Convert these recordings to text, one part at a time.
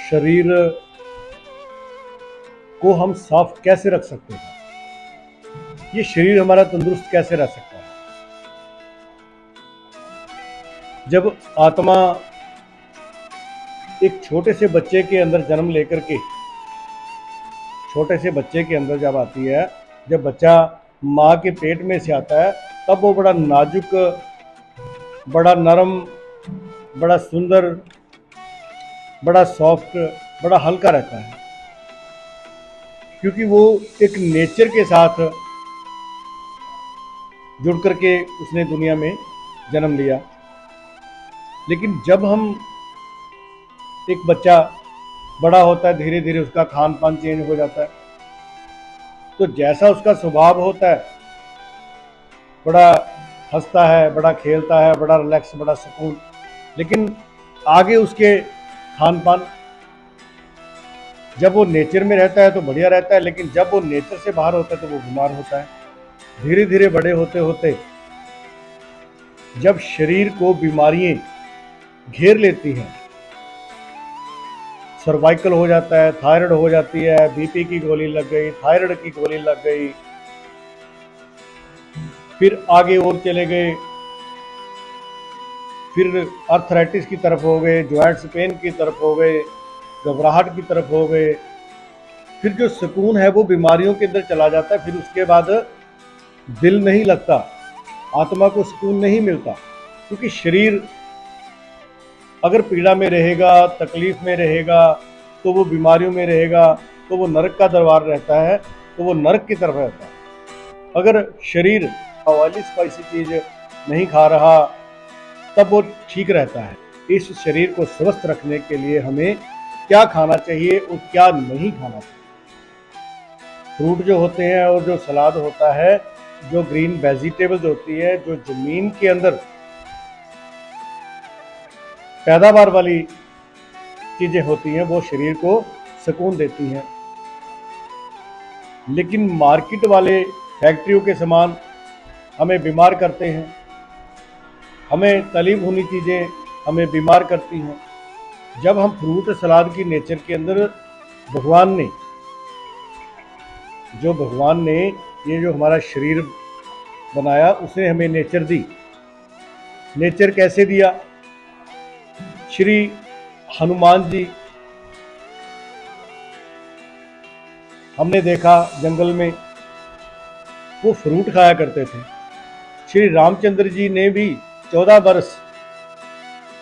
शरीर को हम साफ कैसे रख सकते हैं, ये शरीर हमारा तंदुरुस्त कैसे रह सकता है। जब आत्मा एक छोटे से बच्चे के अंदर जन्म लेकर के, छोटे से बच्चे के अंदर जब आती है, जब बच्चा माँ के पेट में से आता है, तब वो बड़ा नाजुक, बड़ा नरम, बड़ा सुंदर, बड़ा सॉफ्ट, बड़ा हल्का रहता है, क्योंकि वो एक नेचर के साथ जुड़ करके उसने दुनिया में जन्म लिया। लेकिन जब हम एक बच्चा बड़ा होता है, धीरे धीरे उसका खान पान चेंज हो जाता है, तो जैसा उसका स्वभाव होता है, बड़ा हंसता है, बड़ा खेलता है, बड़ा रिलैक्स, बड़ा सुकून, लेकिन आगे उसके खान पान, जब वो नेचर में रहता है तो बढ़िया रहता है, लेकिन जब वो नेचर से बाहर होता है तो वो बीमार होता है। धीरे धीरे बड़े होते होते जब शरीर को बीमारियां घेर लेती हैं, सर्वाइकल हो जाता है, थायराइड हो जाती है, बीपी की गोली लग गई, थायराइड की गोली लग गई, फिर आगे और चले गए, फिर आर्थराइटिस की तरफ हो गए, जॉइंट्स पेन की तरफ हो गए, घबराहट की तरफ हो गए, फिर जो सुकून है वो बीमारियों के अंदर चला जाता है। फिर उसके बाद दिल नहीं लगता, आत्मा को सुकून नहीं मिलता, क्योंकि शरीर अगर पीड़ा में रहेगा, तकलीफ में रहेगा, तो वो बीमारियों में रहेगा, तो वो नरक का दरबार रहता है, तो वो नरक की तरफ रहता है। अगर शरीर ऑयली स्पाइसी चीज नहीं खा रहा, तब वो ठीक रहता है। इस शरीर को स्वस्थ रखने के लिए हमें क्या खाना चाहिए और क्या नहीं खाना चाहिए। फ्रूट जो होते हैं और जो सलाद होता है, जो ग्रीन वेजिटेबल्स होती है, जो जमीन के अंदर पैदावार वाली चीजें होती हैं, वो शरीर को सुकून देती हैं। लेकिन मार्केट वाले फैक्ट्रियों के सामान हमें बीमार करते हैं, हमें तली भुनी चीज़ें हमें बीमार करती हैं। जब हम फ्रूट सलाद की नेचर के अंदर भगवान ने ये जो हमारा शरीर बनाया, उसने हमें नेचर दी। नेचर कैसे दिया? श्री हनुमान जी, हमने देखा जंगल में वो फ्रूट खाया करते थे। श्री रामचंद्र जी ने भी 14 वर्ष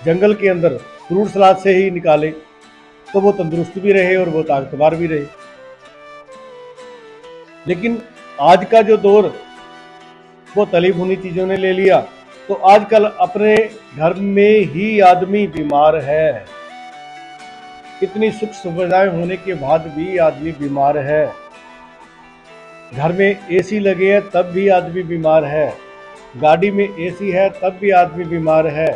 जंगल के अंदर फ्रूट सलाद से ही निकाले, तो वो तंदुरुस्त भी रहे और वो ताकतवर भी रहे। लेकिन आज का जो दौर, वो तली भुनी चीजों ने ले लिया, तो आजकल अपने घर में ही आदमी बीमार है। इतनी सुख सुविधाएं होने के बाद भी आदमी बीमार है। घर में एसी लगे हैं तब भी आदमी बीमार है, गाड़ी में एसी है तब भी आदमी बीमार है,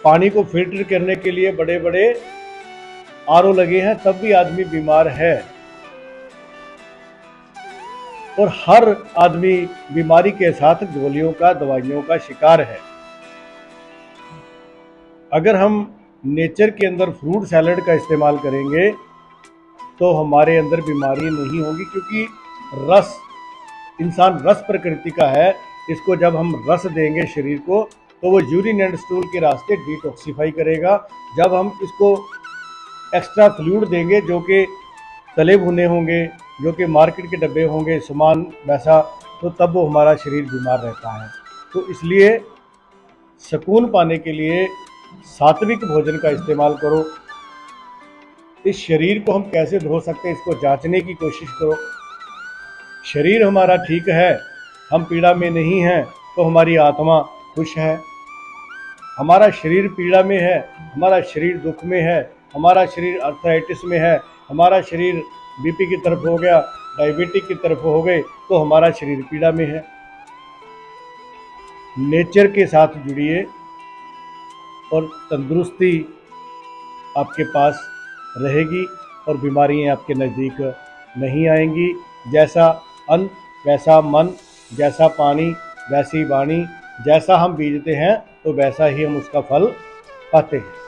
पानी को फिल्टर करने के लिए बड़े बड़े आरओ लगे हैं तब भी आदमी बीमार है। और हर आदमी बीमारी के साथ गोलियों का, दवाइयों का शिकार है। अगर हम नेचर के अंदर फ्रूट सैलड का इस्तेमाल करेंगे तो हमारे अंदर बीमारी नहीं होगी, क्योंकि रस, इंसान रस प्रकृति का है। इसको जब हम रस देंगे शरीर को, तो वो यूरिन एंड स्टूल के रास्ते डिटॉक्सीफाई करेगा। जब हम इसको एक्स्ट्रा फ्लूइड देंगे, जो कि तले भुने होंगे, जो कि मार्केट के डब्बे होंगे सामान वैसा, तो तब वो हमारा शरीर बीमार रहता है। तो इसलिए सुकून पाने के लिए सात्विक भोजन का इस्तेमाल करो। इस शरीर को हम कैसे धो सकते हैं, इसको जांचने की कोशिश करो। शरीर हमारा ठीक है, हम पीड़ा में नहीं हैं, तो हमारी आत्मा खुश है। हमारा शरीर पीड़ा में है, हमारा शरीर दुख में है, हमारा शरीर आर्थराइटिस में है, हमारा शरीर बीपी की तरफ हो गया, डायबिटीज की तरफ हो गए, तो हमारा शरीर पीड़ा में है। नेचर के साथ जुड़िए और तंदुरुस्ती आपके पास रहेगी और बीमारियां आपके नज़दीक नहीं आएंगी। जैसा अन्न वैसा मन, जैसा पानी वैसी वाणी, जैसा हम बीजते हैं तो वैसा ही हम उसका फल पाते हैं।